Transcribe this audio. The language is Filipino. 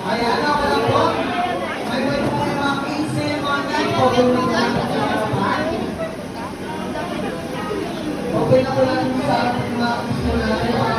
Ayan, ako lang po. May pwede po yung mga 15, mga 9, open na po lang sa harapan. Open na po lang sa mga gusto natin.